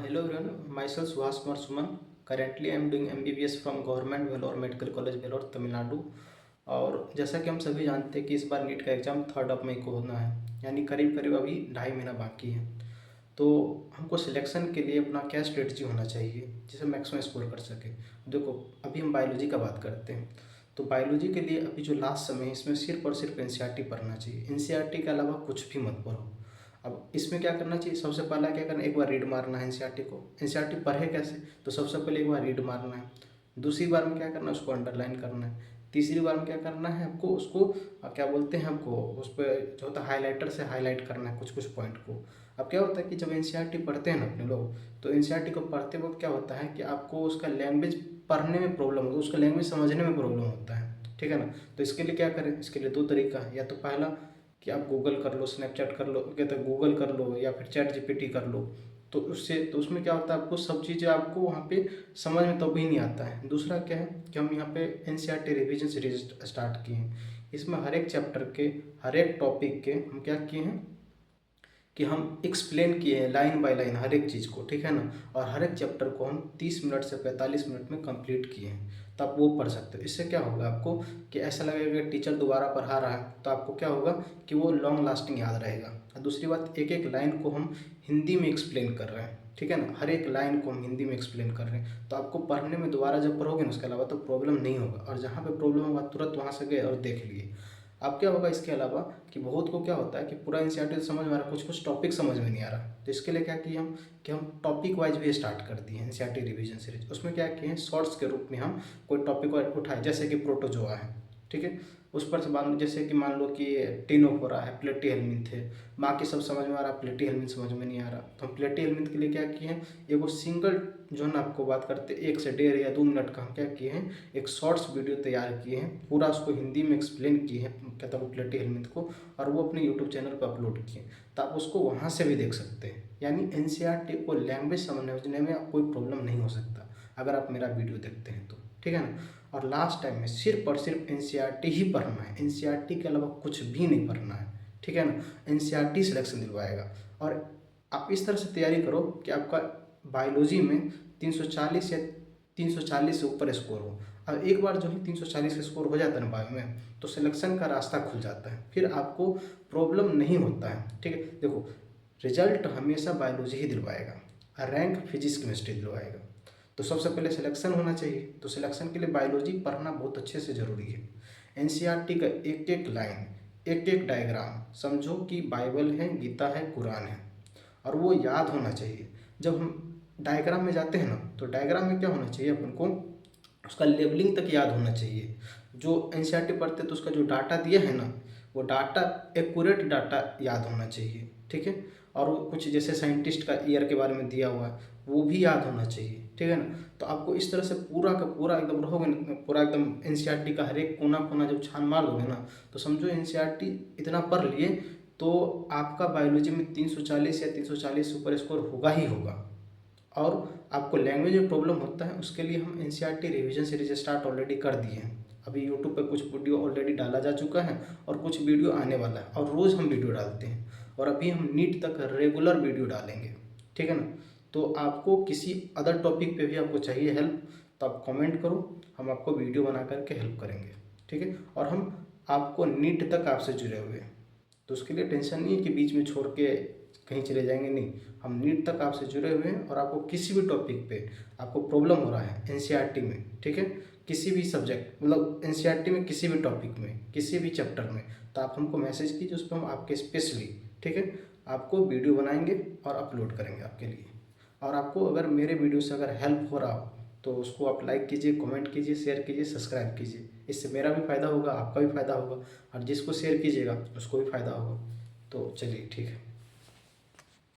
Hello everyone, myself Suhas Kumar Suman. Currently I am doing MBBS from Government Vellore Medical College Vellore, Tamil Nadu. और जैसा कि हम सभी जानते हैं कि इस बार नीट का एग्ज़ाम 3 मई को होना है, यानी करीब करीब अभी 2.5 महीना बाकी है। तो हमको सिलेक्शन के लिए अपना क्या स्ट्रेटजी होना चाहिए जिसे मैक्सिमम स्कोर कर सके। देखो, अभी हम बायोलॉजी का बात करते हैं। तो बायोलॉजी के लिए अभी जो लास्ट समय है इसमें सिर्फ और सिर्फ एनसीईआरटी पढ़ना चाहिए। एनसीईआरटी के अलावा कुछ भी मत पढ़ो। अब इसमें क्या करना चाहिए, सबसे पहला क्या करना है, एक बार रीड मारना है एनसीईआरटी को। एनसीईआरटी पढ़े कैसे, तो सबसे पहले एक बार रीड मारना है। दूसरी बार में क्या करना है, उसको अंडरलाइन करना है। तीसरी बार में क्या करना है, आपको उसको क्या बोलते हैं, हमको उस पर जो होता है हाईलाइटर से हाईलाइट करना है कुछ कुछ पॉइंट को। अब क्या होता है कि जब एनसीईआरटी पढ़ते हैं ना अपने लोग, तो एनसीईआरटी को पढ़ते वक्त क्या होता है कि आपको उसका लैंग्वेज पढ़ने में प्रॉब्लम होता है, उसका लैंग्वेज समझने में प्रॉब्लम होता है, ठीक है ना। तो इसके लिए क्या करें, इसके लिए 2 तरीका है। या तो पहला कि आप गूगल कर लो, स्नैपचैट कर लो, कहते हैं गूगल कर लो, या फिर चैट जीपीटी कर लो। तो उसमें क्या होता है, आपको सब चीज़ें आपको वहाँ पे समझ में तो भी नहीं आता है। दूसरा क्या है कि हम यहाँ पे एनसीईआरटी रिवीजन सीरीज स्टार्ट किए हैं। इसमें हर एक चैप्टर के, हर एक टॉपिक के हम क्या किए हैं कि हम एक्सप्लेन किए हैं लाइन बाय लाइन हर एक चीज़ को, ठीक है ना। और हर एक चैप्टर को हम 30 मिनट से 45 मिनट में कंप्लीट किए हैं। तो आप वो पढ़ सकते हो। इससे क्या होगा आपको कि ऐसा लगेगा कि टीचर दोबारा पढ़ा रहा है, तो आपको क्या होगा कि वो लॉन्ग लास्टिंग याद रहेगा। और दूसरी बात, एक एक लाइन को हम हिंदी में एक्सप्लेन कर रहे हैं, ठीक है ना। हर एक लाइन को हम हिंदी में एक्सप्लेन कर रहे हैं, तो आपको पढ़ने में दोबारा जब पढ़ोगे ना उसके अलावा तो प्रॉब्लम नहीं होगा। और जहाँ पे प्रॉब्लम होगा तुरंत वहाँ से गए और देख लिए। अब क्या होगा इसके अलावा कि बहुत को क्या होता है कि पूरा एनसीईआरटी समझ में आ रहा है, कुछ कुछ टॉपिक समझ में नहीं आ रहा। तो इसके लिए क्या किए हम कि हम टॉपिक वाइज भी स्टार्ट कर दिए एनसीईआरटी रिवीजन सीरीज। उसमें क्या किए हैं, शॉर्ट्स के रूप में हम कोई टॉपिक उठाए, जैसे कि प्रोटोजोआ है, ठीक है। उस पर से मान, जैसे कि मान लो कि टिनोफोरा है, प्लेटी हेलमिंथ है। बाकी सब समझ में आ रहा, प्लेटी हेलमिंथ समझ में नहीं आ रहा, तो हम प्लेटी हेलमिंथ के लिए क्या किए हैं, एगो सिंगल जो है ना आपको बात करते 1 से 1.5 या 2 मिनट का हम क्या किए हैं, एक शॉर्ट्स वीडियो तैयार किए हैं, पूरा उसको हिंदी में एक्सप्लेन किए हैं, कहता हूँ प्लेटी हेलमिंथ को। और वो अपने यूट्यूब चैनल पर अपलोड किए, तो आप उसको वहाँ से भी देख सकते हैं। यानी एनसीईआरटी को लैंग्वेज समझने में कोई प्रॉब्लम नहीं हो सकता अगर आप मेरा वीडियो देखते हैं तो, ठीक है ना। और लास्ट टाइम में सिर्फ और सिर्फ एनसीईआरटी ही पढ़ना है, एनसीईआरटी के अलावा कुछ भी नहीं पढ़ना है, ठीक है ना। एनसीईआरटी सिलेक्शन दिलवाएगा। और आप इस तरह से तैयारी करो कि आपका बायोलॉजी में 340 या 340 से ऊपर स्कोर हो। अब एक बार जो है 340 का स्कोर हो जाता है ना बायो में, तो सिलेक्शन का रास्ता खुल जाता है, फिर आपको प्रॉब्लम नहीं होता है, ठीक है। देखो, रिजल्ट हमेशा बायोलॉजी ही दिलवाएगा, रैंक फिजिक्स केमिस्ट्री दिलवाएगा। तो सबसे पहले सिलेक्शन होना चाहिए, तो सिलेक्शन के लिए बायोलॉजी पढ़ना बहुत अच्छे से ज़रूरी है। एनसीईआरटी का एक एक लाइन, एक एक डायग्राम समझो कि बाइबल है, गीता है, कुरान है, और वो याद होना चाहिए। जब हम डायग्राम में जाते हैं ना, तो डायग्राम में क्या होना चाहिए, अपन को उसका लेबलिंग तक याद होना चाहिए। जो एनसीईआरटी पढ़ते तो उसका जो डाटा दिया है ना, वो डाटा एक्यूरेट डाटा याद होना चाहिए, ठीक है। और वो कुछ जैसे साइंटिस्ट का ईयर के बारे में दिया हुआ है वो भी याद होना चाहिए, ठीक है ना। तो आपको इस तरह से पूरा का पूरा एकदम रहोगे ना, पूरा एकदम एनसीईआरटी का हर एक कोना कोना जब छान मार लोगे ना, तो समझो एनसीईआरटी इतना पढ़ लिए तो आपका बायोलॉजी में 340 या 340 सुपर स्कोर होगा ही होगा। और आपको लैंग्वेज में प्रॉब्लम होता है, उसके लिए हम NCERT revision series start already कर दिए हैं। अभी यूट्यूब पे कुछ वीडियो ऑलरेडी डाला जा चुका है और कुछ वीडियो आने वाला है, और रोज़ हम वीडियो डालते हैं। और अभी हम नीट तक रेगुलर वीडियो डालेंगे, ठीक है ना। तो आपको किसी अदर टॉपिक पे भी आपको चाहिए हेल्प, तो आप कमेंट करो, हम आपको वीडियो बना करके हेल्प करेंगे, ठीक है। और हम आपको नीट तक आपसे जुड़े हुए हैं, तो उसके लिए टेंशन नहीं है कि बीच में छोड़ के कहीं चले जाएंगे, नहीं। हम नीट तक आपसे जुड़े हुए हैं, और आपको किसी भी टॉपिक पे आपको प्रॉब्लम हो रहा है एनसीईआरटी में, ठीक है, किसी भी सब्जेक्ट मतलब एनसीईआरटी में किसी भी टॉपिक में किसी भी चैप्टर में, तो आप हमको मैसेज कीजिए, उस पर हम आपके स्पेशली, ठीक है, आपको वीडियो बनाएंगे और अपलोड करेंगे आपके लिए। और आपको अगर मेरे वीडियो से अगर हेल्प हो रहा हो तो उसको आप लाइक कीजिए, कमेंट कीजिए, शेयर कीजिए, सब्सक्राइब कीजिए। इससे मेरा भी फ़ायदा होगा, आपका भी फ़ायदा होगा, और जिसको शेयर कीजिएगा उसको भी फ़ायदा होगा। तो चलिए, ठीक है।